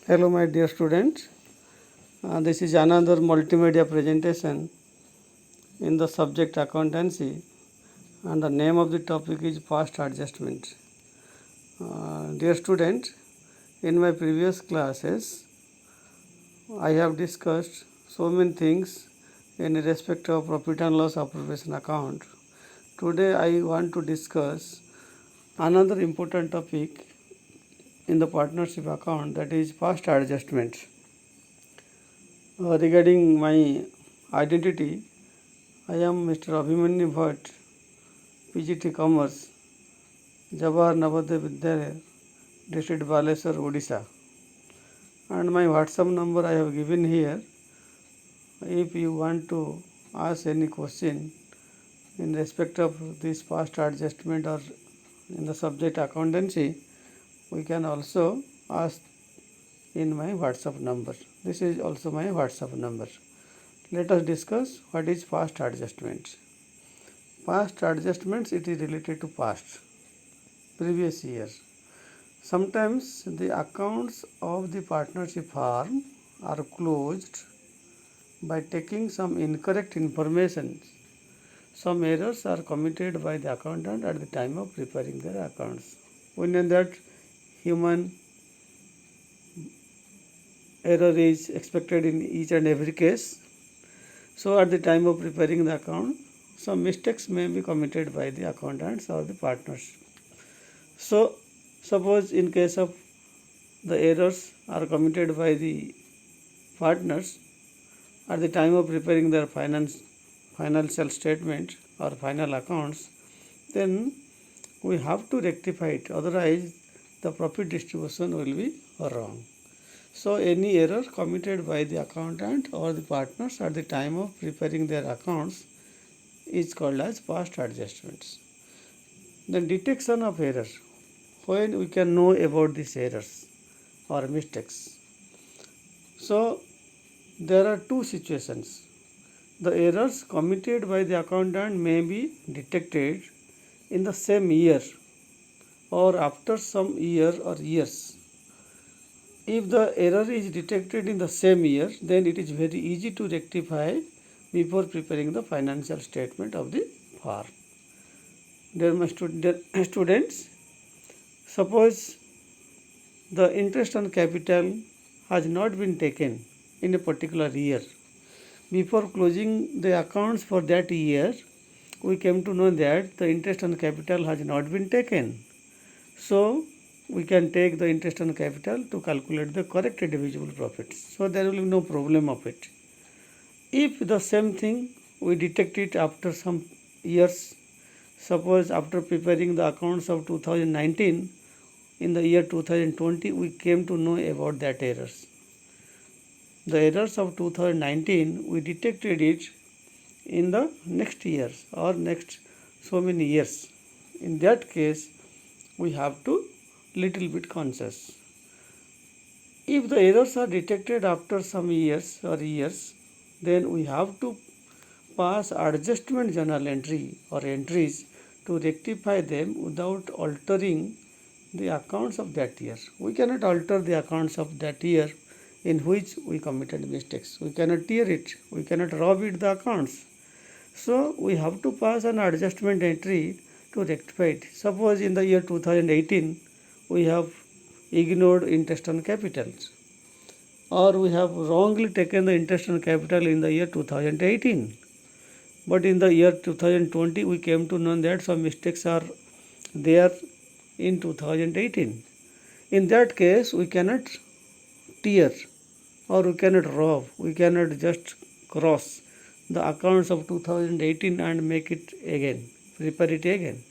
Hello, my dear students. This is another multimedia presentation in the subject accountancy, and the name of the topic is past adjustment. Dear student, in my previous classes, I have discussed so many things in respect of profit and loss appropriation account. Today, I want to discuss another important topic in the partnership account, that is past adjustment. Regarding my identity, I am Mr. Abhimanyu Bhatt, PGT Commerce, Jawahar Navodaya Vidyalaya, District Baleswar, Odisha. And my WhatsApp number I have given here. If you want to ask any question in respect of this past adjustment or in the subject accountancy, we can also ask in my WhatsApp number. This is also my WhatsApp number. Let us discuss what is past adjustment. Past adjustments, it is related to past, previous year. Sometimes the accounts of the partnership firm are closed by taking some incorrect information. Some errors are committed by the accountant at the time of preparing their accounts. We know that human error is expected in each and every case. So at the time of preparing the account, some mistakes may be committed by the accountants or the partners. So suppose in case of the errors are committed by the partners at the time of preparing their financial statement or final accounts, then we have to rectify it, otherwise the profit distribution will be wrong. So any error committed by the accountant or the partners at the time of preparing their accounts is called as past adjustments. Then detection of error. When we can know about these errors or mistakes? So there are two situations. The errors committed by the accountant may be detected in the same year or after some year or years. If the error is detected in the same year, then it is very easy to rectify before preparing the financial statement of the firm. Dear students, suppose the interest on capital has not been taken in a particular year. Before closing the accounts for that year, we came to know that the interest on capital has not been taken. So we can take the interest on capital to calculate the correct divisible profits. So there will be no problem of it. If the same thing we detect it after some years, suppose after preparing the accounts of 2019, in the year 2020 we came to know about that errors. The errors of 2019 we detected it in the next years or next so many years. In that case, we have to little bit conscious. If the errors are detected after some years or years, then we have to pass adjustment journal entry or entries to rectify them without altering the accounts of that year. We cannot alter the accounts of that year in which we committed mistakes. We cannot tear it. We cannot rob it the accounts. So we have to pass an adjustment entry to rectify it. Suppose in the year 2018 we have ignored interest on capital, or we have wrongly taken the interest on capital in the year 2018, but in the year 2020 we came to know that some mistakes are there in 2018. In that case, we cannot tear or we cannot rob, we cannot just cross the accounts of 2018 and make it again, prepare it again.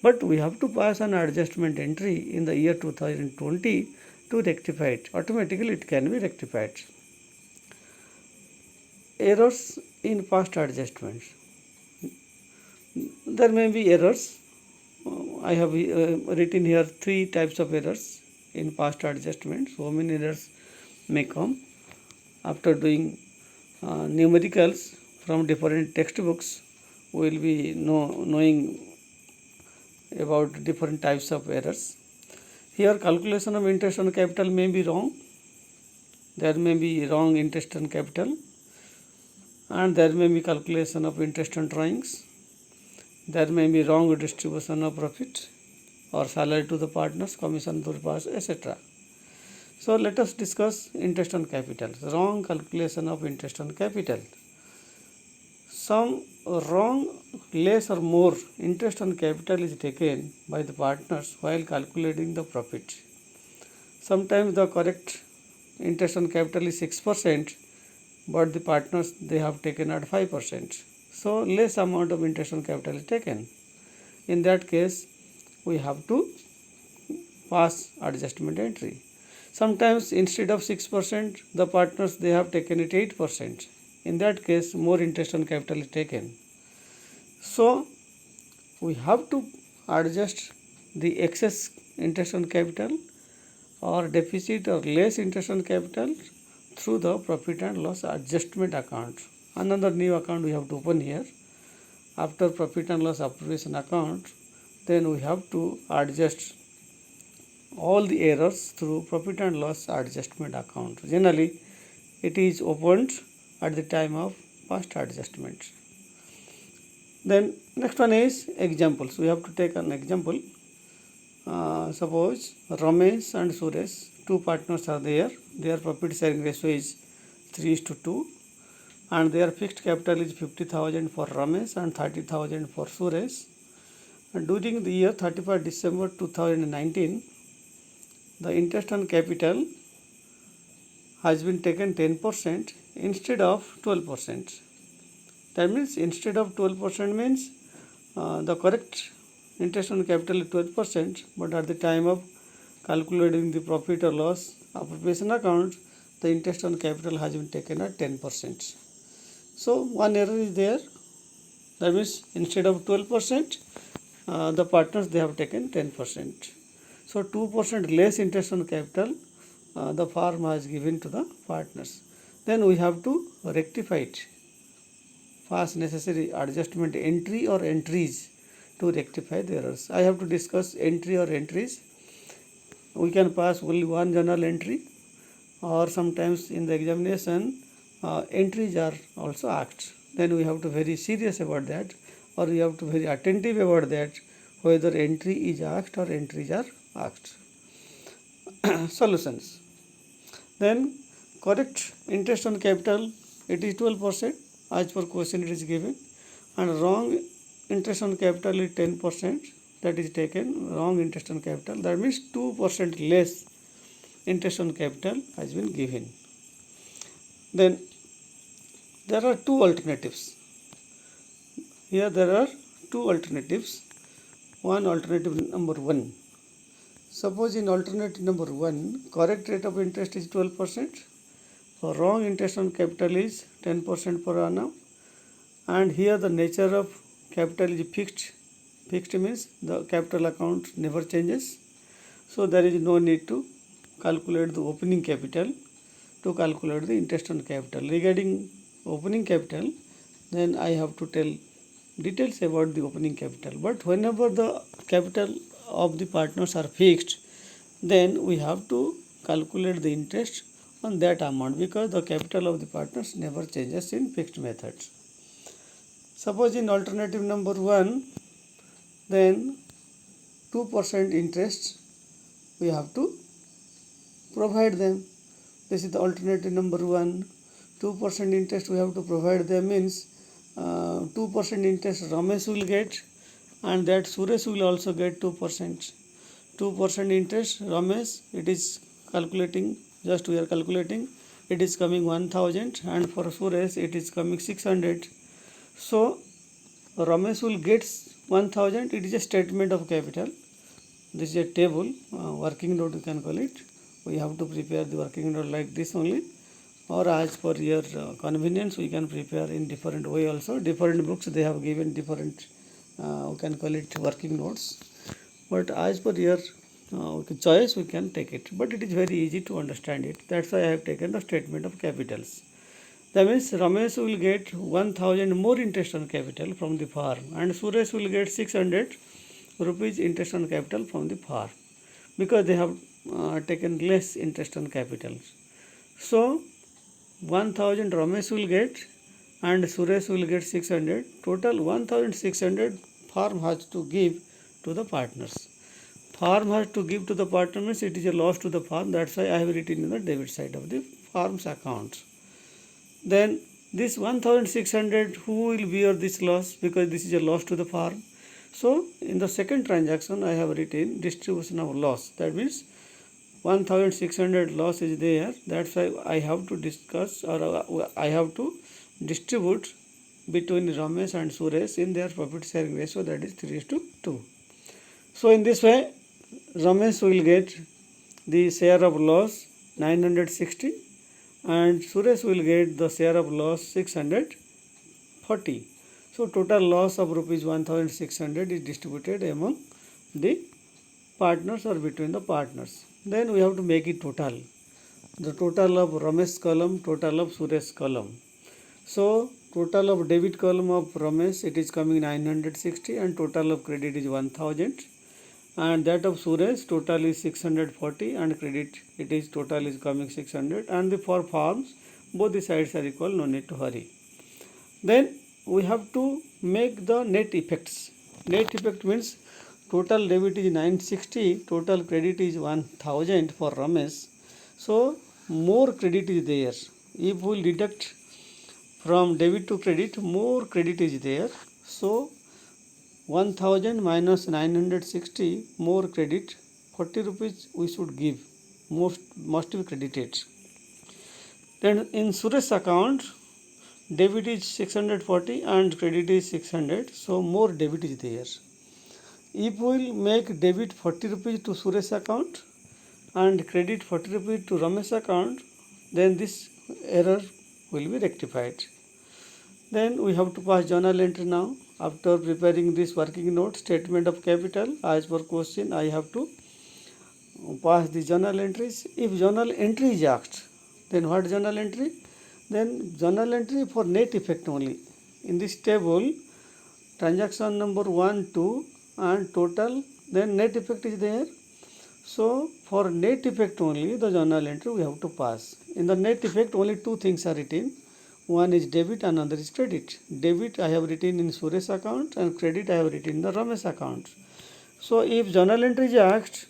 But we have to pass an adjustment entry in the year 2020 to rectify it. Automatically it can be rectified. Errors in past adjustments. There may be errors. I have written here 3 types of errors in past adjustments. So many errors may come after doing numericals from different textbooks. We will be knowing about different types of errors. Here calculation of interest on capital may be wrong. there may be wrong interest on capital, and there may be calculation of interest on drawings, there may be wrong distribution of profit or salary to the partners, commission to the partners, etc. So let us discuss interest on capital. Wrong calculation of interest on capital. Some wrong less or more interest on capital is taken by the partners while calculating the profit. Sometimes the correct interest on capital is 6%, but the partners they have taken at 5%. So less amount of interest on capital is taken. In that case, we have to pass adjustment entry. Sometimes instead of 6%, the partners they have taken it 8%. In that case, more interest on capital is taken. So we have to adjust the excess interest on capital or deficit or less interest on capital through the profit and loss adjustment account. Another new account we have to open here. After profit and loss appropriation account, then we have to adjust all the errors through profit and loss adjustment account. Generally, it is opened at the time of past adjustment. Then next one is examples. We have to take an example. Suppose Ramesh and Suresh, two partners are there. Their profit sharing ratio is 3:2, and their fixed capital is 50,000 for Ramesh and 30,000 for Suresh. And during the year 31st December 2019, the interest on capital has been taken 10% instead of 12%. That means instead of 12% means the correct interest on capital is 12%, but at the time of calculating the profit or loss appropriation account, the interest on capital has been taken at 10%. So one error is there. That means instead of 12%, the partners they have taken 10%. So 2% less interest on capital the firm has given to the partners. Then we have to rectify it. Pass necessary adjustment entry or entries to rectify the errors. I have to discuss entry or entries. We can pass only one journal entry, or sometimes in the examination entries are also asked. Then we have to very serious about that, or we have to very attentive about that, whether entry is asked or entries are asked. Solutions. Then correct interest on capital, it is 12% as per question it is given, and wrong interest on capital is 10%, that is taken wrong interest on capital. That means 2% less interest on capital has been given. Then there are two alternatives. Here there are two alternatives. One alternative number 1. Suppose in alternative number 1, correct rate of interest is 12%, for wrong interest on capital is 10% per annum, and here the nature of capital is fixed. Fixed means the capital account never changes, so there is no need to calculate the opening capital to calculate the interest on capital. Regarding opening capital, then I have to tell details about the opening capital. But whenever the capital of the partners are fixed, then we have to calculate the interest on that amount, because the capital of the partners never changes in fixed methods. Suppose in alternative number 1, then 2% interest we have to provide them. This is the alternative number 1. 2% interest we have to provide them means 2% interest Ramesh will get, and that Suresh will also get 2%. 2% interest Ramesh, it is calculating, just we are calculating, it is coming 1000, and for Suresh it is coming 600. So Ramesh will get 1000. It is a statement of capital. This is a table, working note you can call it. We have to prepare the working note like this only, or as per your convenience we can prepare in different way also. Different books they have given different we can call it working notes, but as per your choice we can take it, but it is very easy to understand it. That's why I have taken the statement of capitals. That means Ramesh will get 1000 more interest on capital from the farm, and Suresh will get 600 rupees interest on capital from the farm, because they have taken less interest on capital. So 1000 Ramesh will get and Suresh will get 600. Total 1600 farm has to give to the partners. Farm has to give to the partner means it is a loss to the farm. That's why I have written in the debit side of the farm's account. Then this 1600, who will bear this loss, because this is a loss to the farm. So in the second transaction I have written distribution of loss. That means 1600 loss is there. That's why I have to discuss, or I have to distribute between Ramesh and Suresh in their profit sharing ratio, that is 3:2. So in this way Ramesh will get the share of loss 960 and Suresh will get the share of loss 640. So total loss of rupees 1600 is distributed among the partners or between the partners. Then we have to make it total. The total of Ramesh column, total of Suresh column. So total of debit column of Ramesh, it is coming 960 and total of credit is 1000. And that of Suresh, total is 640 and credit it is total is coming 600. And the for farms both the sides are equal, no need to hurry. Then we have to make the net effects. Net effect means total debit is 960, total credit is 1000 for Ramesh. So more credit is there. If we deduct from debit to credit, more credit is there. So 1000 minus 960 more credit, 40 rupees we should give, must be credited. Then in Suresh account, debit is 640 and credit is 600, so more debit is there. If we will make debit 40 rupees to Suresh account and credit 40 rupees to Ramesh account, then this error will be rectified. Then we have to pass journal entry now. After preparing this working note, statement of capital, as per question, I have to pass the journal entries. If journal entry is asked, then what journal entry? Then journal entry for net effect only. In this table, transaction number 1, 2 and total, then net effect is there. So for net effect only, the journal entry we have to pass. In the net effect, only two things are written. One is debit and another is credit. Debit I have written in Suresh account and credit I have written in the Ramesh account. So if journal entry is asked,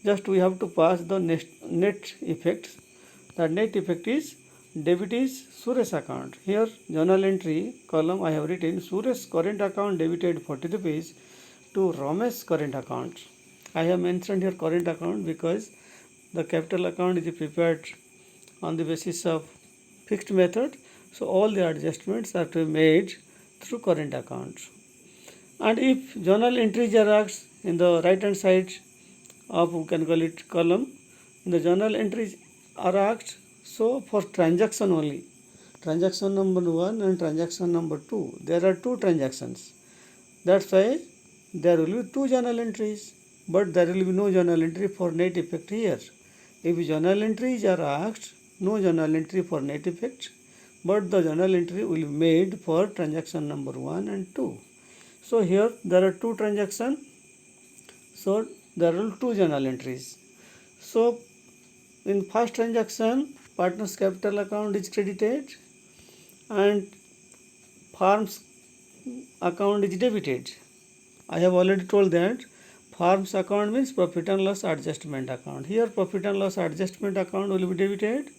just we have to pass the net effect. The net effect is debit is Suresh account. Here journal entry column I have written Suresh current account debited 40 rupees to Ramesh current account. I have mentioned here current account because the capital account is prepared on the basis of fixed method. So all the adjustments are to be made through current account. And if journal entries are asked in the right hand side of, we can call it column, the journal entries are asked, so for transaction only, transaction number 1 and transaction number 2, there are two transactions. That's why there will be two journal entries, but there will be no journal entry for net effect here. If journal entries are asked, no journal entry for net effect, but the journal entry will be made for transaction number 1 and 2. So here there are two transactions, so there are two journal entries. So in first transaction, partner's capital account is credited and farm's account is debited. I have already told that farm's account means profit and loss adjustment account. Here profit and loss adjustment account will be debited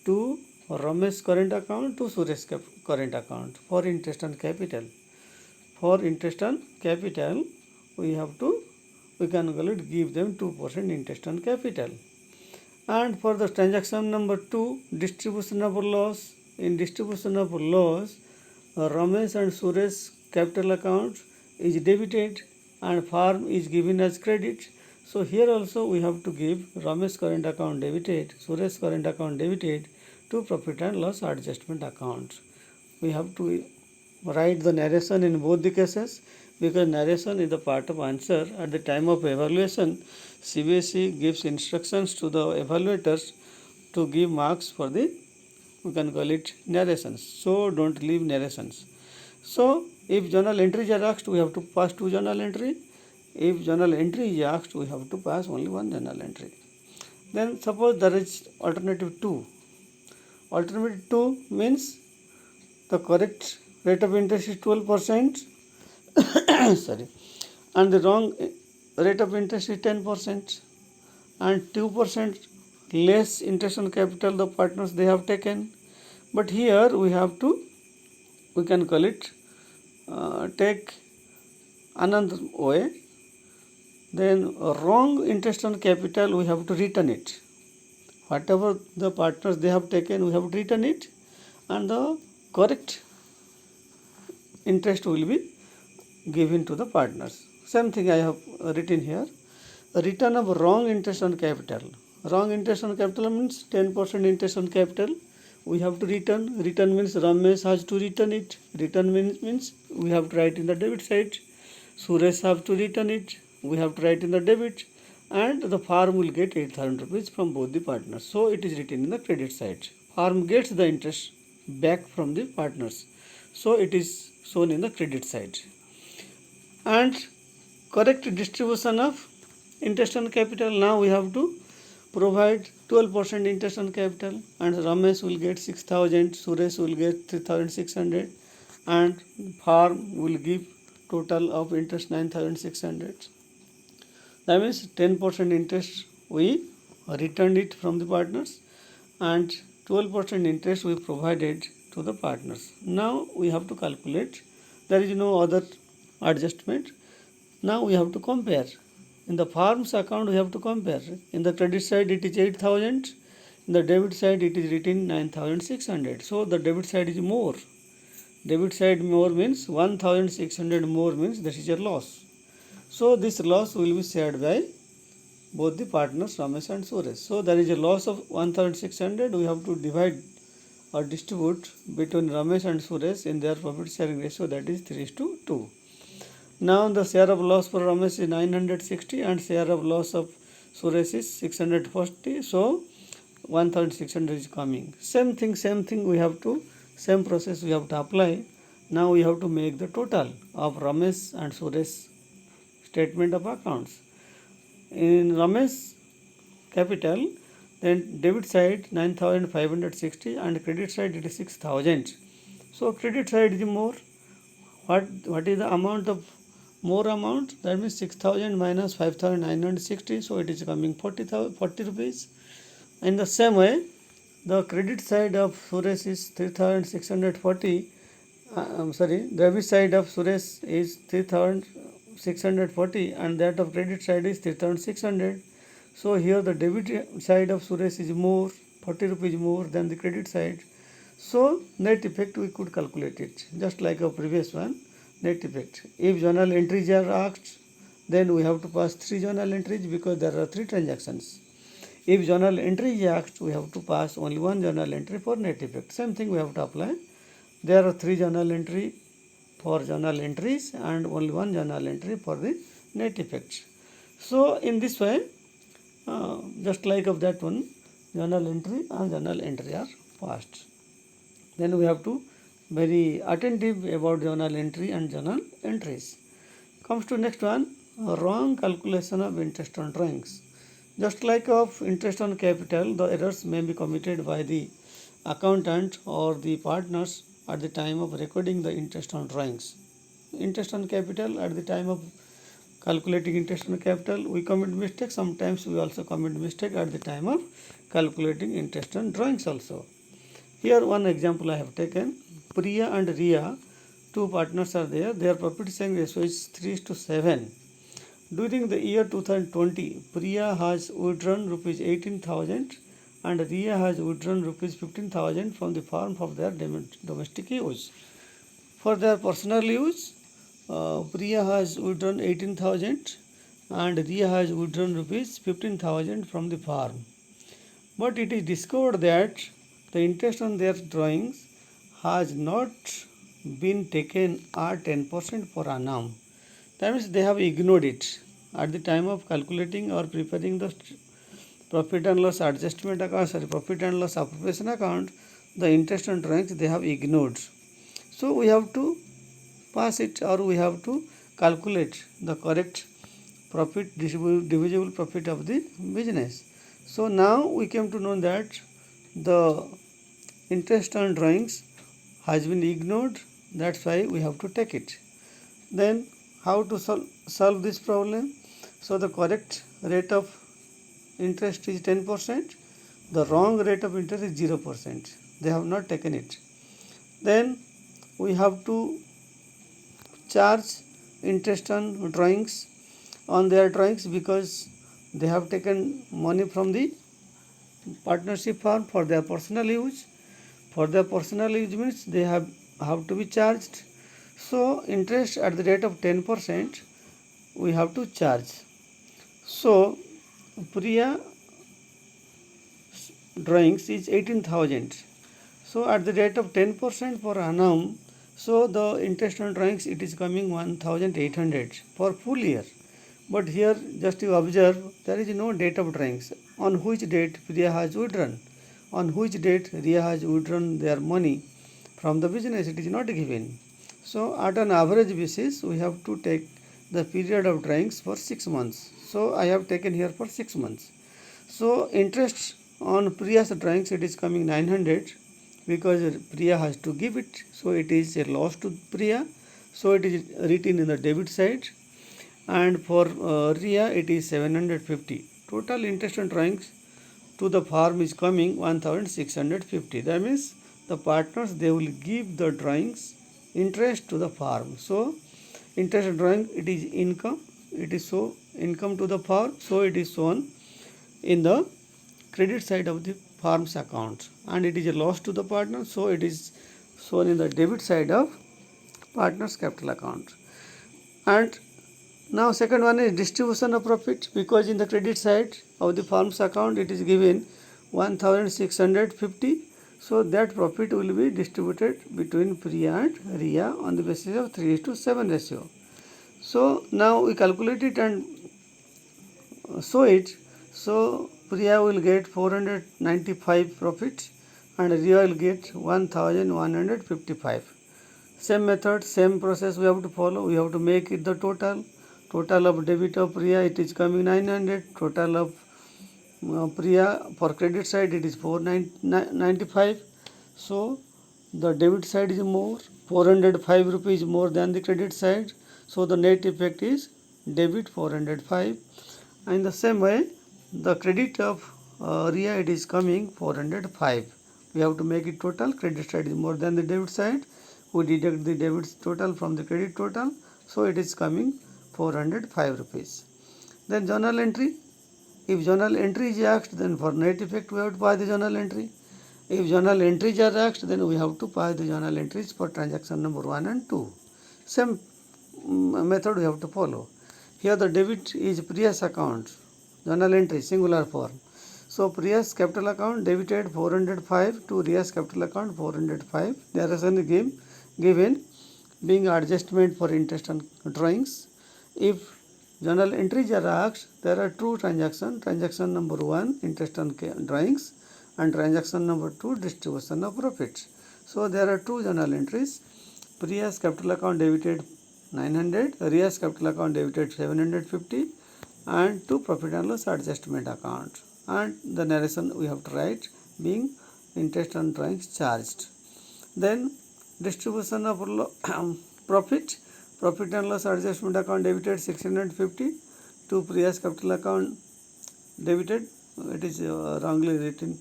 to Ramesh current account to Suresh current account for interest and capital. For interest and capital, we can give them 2% interest and capital. And for the transaction number 2, distribution of loss. In distribution of loss, Ramesh and Suresh capital account is debited and farm is given as credit. So here also we have to give Ramesh current account debited, Suresh current account debited to profit and loss adjustment account. We have to write the narration in both the cases because narration is the part of answer. At the time of evaluation, CBSE gives instructions to the evaluators to give marks for the, we can call it narrations. So don't leave narrations. So if journal entries are asked, we have to pass two journal entry. If journal entry is asked, we have to pass only one journal entry. Then suppose there is alternative 2. Alternative 2 means the correct rate of interest is 12%, sorry, and the wrong rate of interest is 10%, and 2% less interest on capital the partners they have taken. But here we can call it, take another way. Then wrong interest on capital, we have to return it. Whatever the partners they have taken, we have to return it, and the correct interest will be given to the partners. Same thing I have written here. Return of wrong interest on capital. Wrong interest on capital means 10% interest on capital. We have to return. Return means Ramesh has to return it. Return means we have to write in the debit side. Suresh have to return it. We have to write in the debit. And the farm will get 8,000 rupees from both the partners. So it is written in the credit side. Farm gets the interest back from the partners. So it is shown in the credit side. And correct distribution of interest on capital. Now we have to provide 12% interest on capital, and Ramesh will get 6,000, Suresh will get 3,600, and farm will give total of interest 9,600. That means 10% interest we returned it from the partners, and 12% interest we provided to the partners. Now we have to calculate. There is no other adjustment. Now we have to compare. In the farm's account we have to compare. In the credit side it is 8,000. In the debit side it is written 9,600. So the debit side is more. Debit side more means 1,600 more means that is a loss. So this loss will be shared by both the partners Ramesh and Suresh. So there is a loss of 1,600. We have to divide or distribute between Ramesh and Suresh in their profit sharing ratio, that is 3:2. Now the share of loss for Ramesh is 960 and share of loss of Suresh is 640. So 1,600 is coming. Same thing we have to, same process we have to apply. Now we have to make the total of Ramesh and Suresh statement of accounts. In Ramesh capital, then debit side 9,560 and credit side it is 6,000. So credit side is more. What is the amount of more amount? That means 6,000 minus 5,960. So it is coming 40 rupees. In the same way, the credit side of Suresh is 3,640. Debit side of Suresh is 3,640 and that of credit side is 3,600. So here the debit side of Suresh is more, 40 rupees more than the credit side. So net effect we could calculate it just like a previous one. Net effect. If journal entries are asked, then we have to pass 3 journal entries because there are 3 transactions. If journal entry is asked, we have to pass only 1 journal entry for net effect. Same thing we have to apply. There are 3 journal entry for journal entries and only 1 journal entry for the net effects. So in this way, just like of that one, journal entry and journal entry are passed. Then we have to very attentive about journal entry and journal entries. Comes to next one, wrong calculation of interest on drawings. Just like of interest on capital, the errors may be committed by the accountant or the partners at the time of recording the interest on drawings. Interest on capital, at the time of calculating interest on capital, we commit mistake. Sometimes we also commit mistake at the time of calculating interest on drawings also. Here one example I have taken. Priya and Riya, 2 partners are there. Their profit sharing ratio is 3:7. During the year 2020, Priya has withdrawn rupees 18,000 and Riya has withdrawn rupees 15,000 from the farm for their domestic use. For their personal use, Priya has withdrawn 18,000 and Riya has withdrawn rupees 15,000 from the farm. But it is discovered that the interest on their drawings has not been taken at 10% per annum. That means they have ignored it. At the time of calculating or preparing the profit and loss adjustment account, profit and loss appropriation account, the interest on drawings they have ignored. So we have to pass it or we have to calculate the correct profit, divisible profit of the business. So now we came to know that the interest on drawings has been ignored, that's why we have to take it. Then how to solve this problem? So the correct rate of interest is 10%, the wrong rate of interest is 0%. They have not taken it. Then we have to charge interest on drawings, on their drawings, because they have taken money from the partnership firm for their personal use. For their personal use means they have to be charged. So interest at the rate of 10% we have to charge. So Priya drawings is 18,000. So at the rate of 10% per annum, so the interest on drawings it is coming 1,800 for full year. But here just you observe there is no date of drawings. On which date Priya has withdrawn? On which date Riya has withdrawn their money from the business? It is not given. So at an average basis we have to take the period of drawings for 6 months. So I have taken here for 6 months. So interest on Priya's drawings it is coming 900 because Priya has to give it. So it is a loss to Priya. So it is written in the debit side. And for Riya it is 750. Total interest on drawings to the farm is coming 1650. That means the partners they will give the drawings interest to the farm. So interest on drawing it is income. It is so income to the farm. So it is shown in the credit side of the farm's account, and it is a loss to the partner, so it is shown in the debit side of partner's capital account. And now second one is distribution of profit, because in the credit side of the farm's account it is given 1650. So that profit will be distributed between Priya and Riya on the basis of 3:7 ratio. So now we calculate it and show it. So Priya will get 495 profit and Riya will get 1155. Same method, same process we have to follow. We have to make it the total. Total of debit of Priya it is coming 900. Total of Priya for credit side it is 495. So the debit side is more, 405 rupees more than the credit side. So the net effect is debit 405. And the same way the credit of Riya it is coming 405. We have to make it total. Credit side is more than the debit side. We deduct the debit total from the credit total. So it is coming 405 rupees. Then journal entry. If journal entry is asked, then for net effect we have to pay the journal entry. If journal entries are asked, then we have to pay the journal entries for transaction number 1 and 2. Same method we have to follow. Here the debit is Priya's account. Journal entry singular form. So Priya's capital account debited 405 to Riya's capital account 405. There is an given being adjustment for interest on drawings. If journal entries are asked, there are two transactions. Transaction number 1 interest on drawings and transaction number 2 distribution of profits. So there are two journal entries. Priya's capital account debited 900, Riya's capital account debited 750, and two profit and loss adjustment account, and the narration we have to write being interest on drawings charged. Then distribution of profit and loss adjustment account debited 650 to Priya's capital account debited, it is wrongly written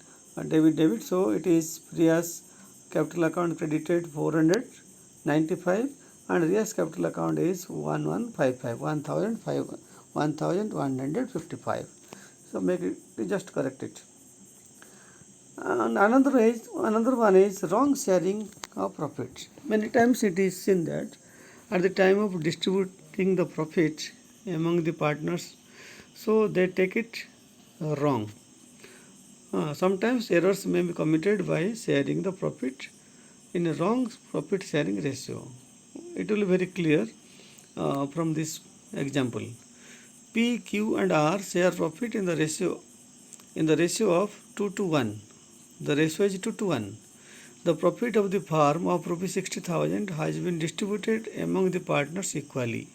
debit, so it is Priya's capital account credited 495 and Riya's capital account is 1155. So make it, just correct it. And another one is wrong sharing of profit. Many times it is seen that at the time of distributing the profit among the partners, so they take it wrong. Sometimes errors may be committed by sharing the profit in a wrong profit sharing ratio. It will be very clear from this example. P, Q and R share profit in the ratio of 2 to 1. The ratio is 2 to 1. The profit of the farm of rupees 60,000 has been distributed among the partners equally.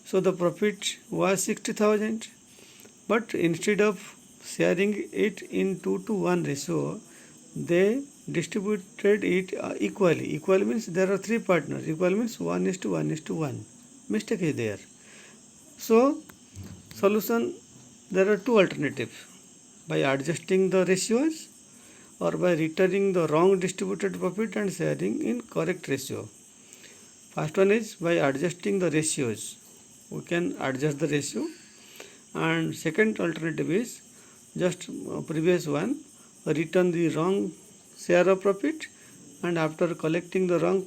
So the profit was 60,000, but instead of sharing it in 2 to 1 ratio, they distributed it equally. Equal means there are three partners. Equal means 1:1:1. Mistake is there. So solution, there are two alternatives: by adjusting the ratios or by returning the wrong distributed profit and sharing in correct ratio. First one is by adjusting the ratios. We can adjust the ratio, and second alternative is just previous one, return the wrong share of profit, and after collecting the wrong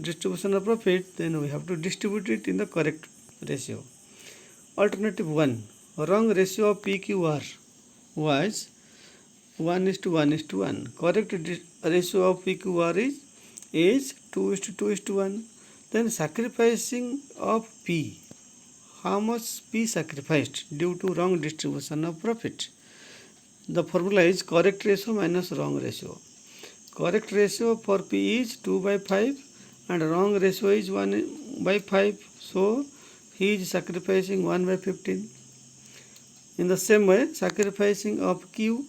distribution of profit, then we have to distribute it in the correct ratio. Alternative 1, wrong ratio of PQR was 1:1:1. Correct ratio of PQR is 2:2:1. Then sacrificing of P. How much P sacrificed due to wrong distribution of profit? The formula is correct ratio minus wrong ratio. Correct ratio for P is 2/5 and wrong ratio is 1/5. So he is sacrificing 1/15. In the same way, sacrificing of Q,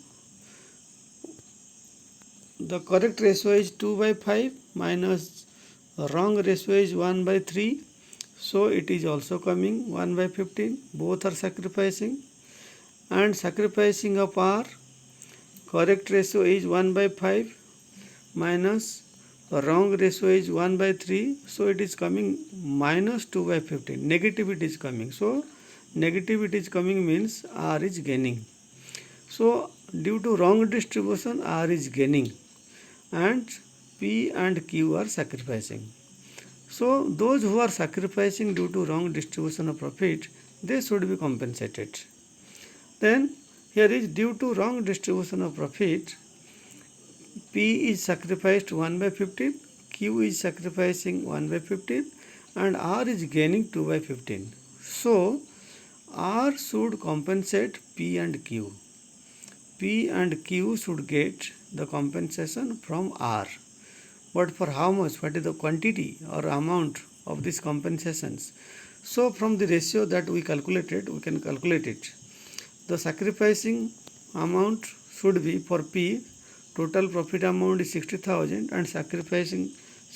the correct ratio is 2/5 minus wrong ratio is 1/3. So it is also coming 1/15. Both are sacrificing. And sacrificing of R, correct ratio is 1/5 minus the wrong ratio is 1/3. So it is coming minus 2/15. Negative it is coming. So negative it is coming means R is gaining. So due to wrong distribution, R is gaining and P and Q are sacrificing. So those who are sacrificing due to wrong distribution of profit, they should be compensated. Then here is due to wrong distribution of profit, P is sacrificed 1/15, Q is sacrificing 1/15 and R is gaining 2/15. So R should compensate P and Q. P and Q should get the compensation from R. But for how much? What is the quantity or amount of these compensations? So from the ratio that we calculated, we can calculate it. The sacrificing amount should be for P, total profit amount is 60,000 and sacrificing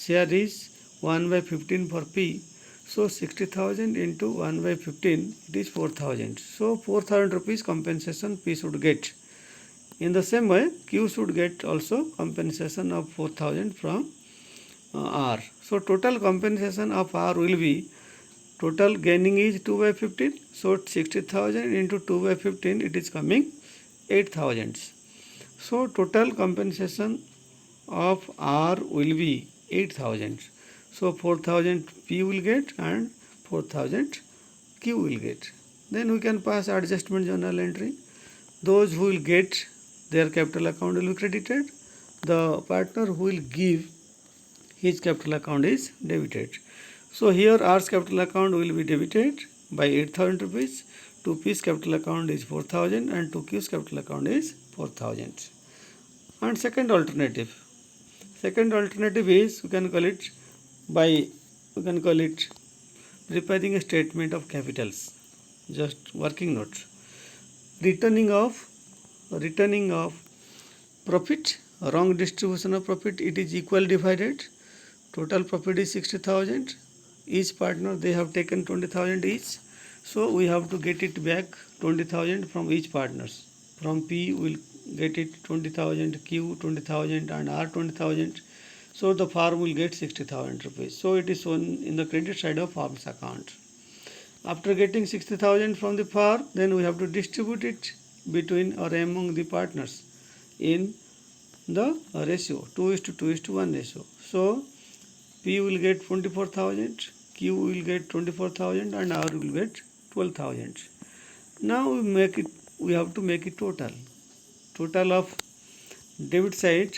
share is 1/15 for P. So 60,000 into 1/15, it is 4,000. So 4,000 rupees compensation P should get. In the same way, Q should get also compensation of 4,000 from R. So total compensation of R will be, total gaining is 2/15. So 60,000 into 2/15, it is coming 8,000. So total compensation of R will be 8,000. So 4,000 P will get and 4,000 Q will get. Then we can pass adjustment journal entry. Those who will get, their capital account will be credited. The partner who will give, his capital account is debited. So here R's capital account will be debited by 8,000 rupees. To P's capital account is 4,000 and to Q's capital account is 4,000. And second alternative is, we can call it preparing a statement of capitals, just working notes. Returning of profit, wrong distribution of profit, it is equal divided. Total profit is 60,000. Each partner, they have taken 20,000 each. So we have to get it back 20,000 from each partners. From P will get it 20,000, Q 20,000 and R 20,000. So the firm will get 60,000 rupees. So it is shown in the credit side of firm's account. After getting 60,000 from the firm, then we have to distribute it between or among the partners in the ratio 2:2:1 ratio. So P will get 24,000, Q will get 24,000 and R will get 12,000. Now we have to make it total. Total of debit side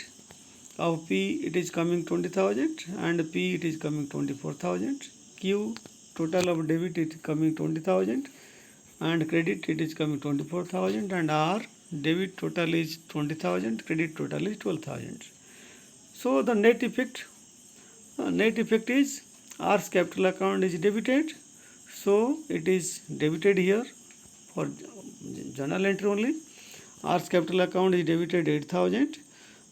of P, it is coming 20,000 and P it is coming 24,000. Q, total of debit it is coming 20,000 and credit it is coming 24,000 and R, debit total is 20,000, credit total is 12,000. So the net effect is R's capital account is debited. So it is debited here for journal entry only. R's capital account is debited 8,000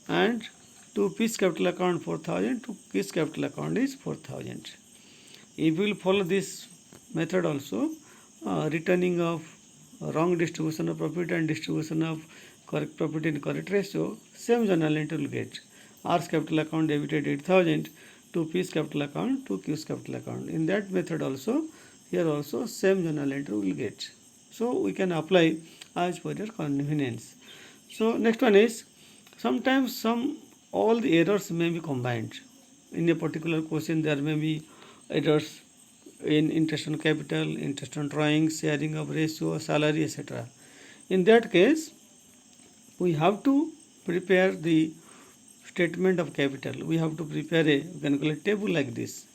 and to P's capital account 4,000, to Q's capital account is 4,000. If we will follow this method also, returning of wrong distribution of profit and distribution of correct profit in correct ratio, same journal entry will get. R's capital account debited 8,000 to P's capital account to Q's capital account. In that method also, here also same journal entry will get. So we can apply as per your convenience. So next one is, sometimes all the errors may be combined. In a particular question there may be errors in interest on capital, interest on drawing, sharing of ratio, salary, etc. In that case, we have to prepare the statement of capital. We have to prepare we can calculate table like this.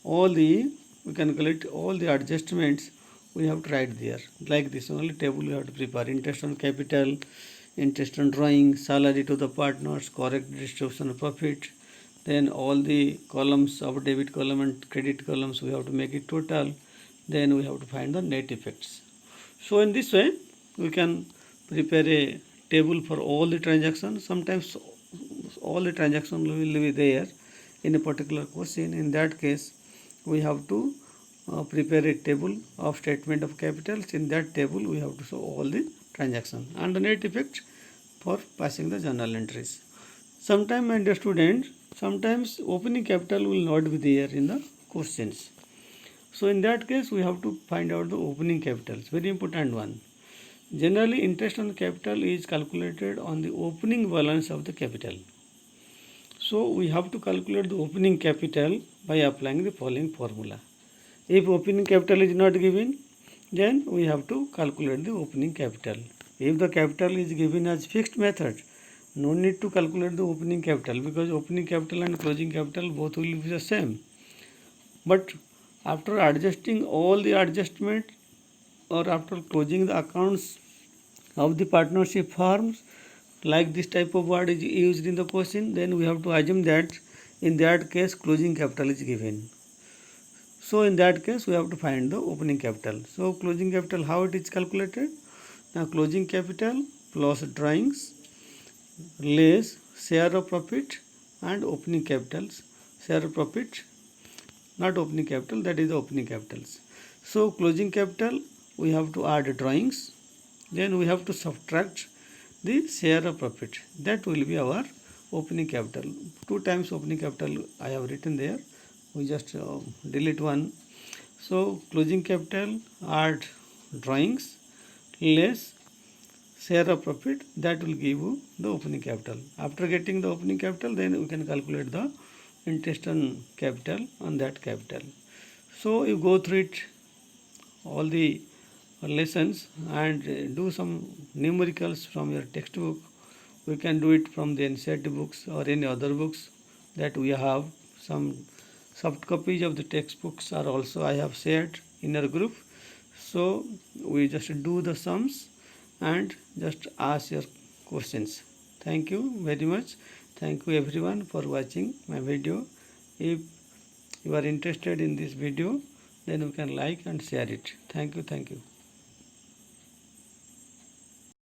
We can calculate all the adjustments we have to write there. Like this only table we have to prepare. Interest on capital, interest on drawing, salary to the partners, correct distribution of profit. Then all the columns of debit column and credit columns we have to make it total. Then we have to find the net effects. So in this way we can prepare a table for all the transactions. Sometimes all the transactions will be there in a particular question. In that case we have to prepare a table of statement of capitals. In that table we have to show all the transactions and the net effect for passing the journal entries. Sometimes, my dear students, sometimes opening capital will not be there in the questions. So in that case we have to find out the opening capitals, very important one. Generally interest on capital is calculated on the opening balance of the capital. So we have to calculate the opening capital by applying the following formula. If opening capital is not given, then we have to calculate the opening capital. If the capital is given as fixed method, no need to calculate the opening capital, because opening capital and closing capital both will be the same. But after adjusting all the adjustment, or after closing the accounts of the partnership firms, like this type of word is used in the question, then we have to assume that in that case closing capital is given. So in that case we have to find the opening capital. So closing capital, how it is calculated? Now closing capital plus drawings less share of profit and opening capitals. Share of profit, not opening capital, that is the opening capitals. So closing capital we have to add drawings, then we have to subtract the share of profit. That will be our opening capital. 2 times opening capital I have written there. We just delete one. So closing capital, add drawings less share of profit, that will give you the opening capital. After getting the opening capital, then we can calculate the interest on capital on that capital. So you go through it all the lessons and do some numericals from your textbook. We can do it from the NCERT books or any other books that we have. Some soft copies of the textbooks are also I have shared in our group. So we just do the sums and just ask your questions. Thank you very much. Thank you everyone for watching my video. If you are interested in this video, then you can like and share it. Thank you.